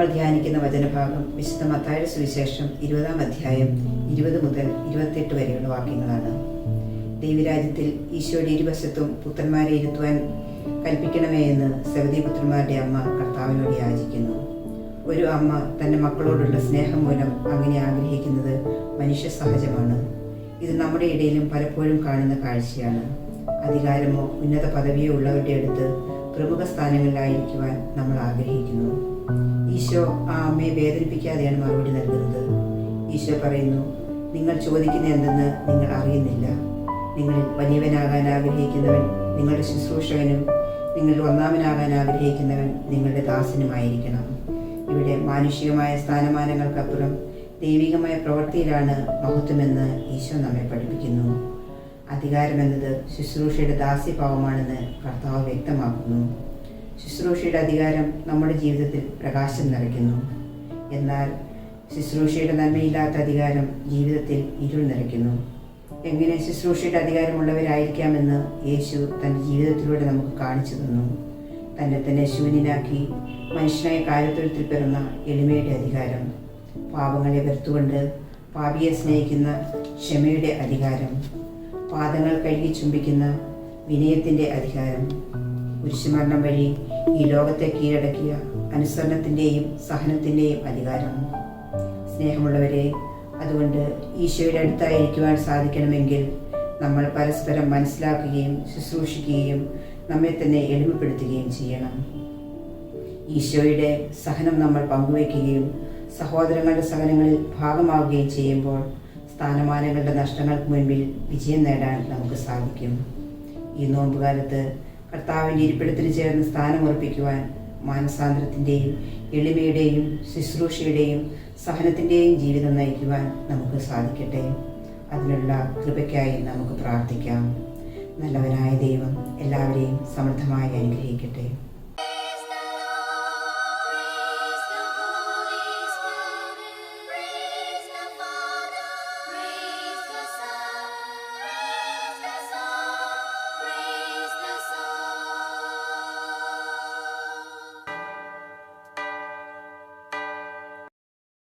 നമ്മൾ ധ്യാനിക്കുന്ന വചനഭാഗം വിശുദ്ധ മത്തായിയുടെ സുവിശേഷം 20-ാം അധ്യായം 20 മുതൽ 28 വരെയുള്ള വാക്യങ്ങളാണ്. ദൈവരാജ്യത്തിൽ ഈശോയുടെ ഇരുവശത്തും പുത്രന്മാരെ ഇരുത്തുവാൻ കൽപ്പിക്കണമേ എന്ന് സെബെദീ പുത്രന്മാരുടെ അമ്മ കർത്താവിനോട് യാചിക്കുന്നു. ഒരു അമ്മ തൻ്റെ മക്കളോടുള്ള സ്നേഹം മൂലം അങ്ങനെ ആഗ്രഹിക്കുന്നത് മനുഷ്യ സഹജമാണ്. ഇത് നമ്മുടെ ഇടയിലും പലപ്പോഴും കാണുന്ന കാഴ്ചയാണ്. അധികാരമോ ഉന്നത പദവിയോ ഉള്ളവരുടെ അടുത്ത് പ്രമുഖ സ്ഥാനങ്ങളിലായിരിക്കുവാൻ നമ്മൾ ആഗ്രഹിക്കുന്നു. ഈശോ ആ അമ്മയെ വേദനിപ്പിക്കാതെയാണ് മറുപടി നൽകുന്നത്. ഈശോ പറയുന്നു, നിങ്ങൾ ചോദിക്കുന്ന എന്തെന്ന് നിങ്ങൾ അറിയുന്നില്ല. നിങ്ങളിൽ വലിയവനാകാൻ ആഗ്രഹിക്കുന്നവൻ നിങ്ങളുടെ ശുശ്രൂഷകനും നിങ്ങളിൽ ഒന്നാമനാകാൻ ആഗ്രഹിക്കുന്നവൻ നിങ്ങളുടെ ദാസനുമായിരിക്കണം. ഇവിടെ മാനുഷികമായ സ്ഥാനമാനങ്ങൾക്കപ്പുറം ദൈവികമായ പ്രവൃത്തിയിലാണ് മഹത്വമെന്ന് ഈശോ നമ്മെ പഠിപ്പിക്കുന്നു. അധികാരമെന്നത് ശുശ്രൂഷയുടെ ദാസ്യഭാവമാണെന്ന് കർത്താവ് വ്യക്തമാക്കുന്നു. ശുശ്രൂഷയുടെ അധികാരം നമ്മുടെ ജീവിതത്തിൽ പ്രകാശം നിറയ്ക്കുന്നു. എന്നാൽ ശുശ്രൂഷയുടെ നന്മയില്ലാത്ത അധികാരം ജീവിതത്തിൽ ഇരുൾ നിറയ്ക്കുന്നു. എങ്ങനെ ശുശ്രൂഷയുടെ അധികാരമുള്ളവരായിരിക്കാമെന്ന് യേശു തൻ്റെ ജീവിതത്തിലൂടെ നമുക്ക് കാണിച്ചു തന്നു. തന്നെ ശൂന്യനാക്കി മനുഷ്യനായ കാര്യത്തൊഴുത്തിൽ പിറന്ന എളിമയുടെ അധികാരം, പാപങ്ങളെ വെറുത്തുകൊണ്ട് പാപിയെ സ്നേഹിക്കുന്ന ക്ഷമയുടെ അധികാരം, പാദങ്ങൾ കഴുകി ചുംബിക്കുന്ന വിനയത്തിൻ്റെ അധികാരം, കുരിശുമരണം വഴി ഈ ലോകത്തെ കീഴടക്കിയ അനുസരണത്തിൻ്റെയും സഹനത്തിൻ്റെയും അധികാരം. സ്നേഹമുള്ളവരെ, അതുകൊണ്ട് ഈശോയുടെ അടുത്തായിരിക്കുവാൻ സാധിക്കണമെങ്കിൽ നമ്മൾ പരസ്പരം മനസ്സിലാക്കുകയും ശുശ്രൂഷിക്കുകയും നമ്മെ തന്നെ എളിമപ്പെടുത്തുകയും ചെയ്യണം. ഈശോയുടെ സഹനം നമ്മൾ പങ്കുവയ്ക്കുകയും സഹോദരങ്ങളുടെ സഹനങ്ങളിൽ ഭാഗമാവുകയും ചെയ്യുമ്പോൾ സ്ഥാനമാനങ്ങളുടെ നഷ്ടങ്ങൾക്ക് മുൻപിൽ വിജയം നേടാൻ നമുക്ക് സാധിക്കും. ഈ നോമ്പുകാലത്ത് കർത്താവിൻ്റെ ഇരിപ്പിടത്തിന് ചേർന്ന് സ്ഥാനമുറപ്പിക്കുവാൻ മാനസാന്തരത്തിൻ്റെയും എളിമയുടെയും ശുശ്രൂഷയുടെയും സഹനത്തിൻ്റെയും ജീവിതം നയിക്കുവാൻ നമുക്ക് സാധിക്കട്ടെ. അതിനുള്ള കൃപയ്ക്കായി നമുക്ക് പ്രാർത്ഥിക്കാം. നല്ലവനായ ദൈവം എല്ലാവരെയും സമൃദ്ധമായി അനുഗ്രഹിക്കട്ടെ.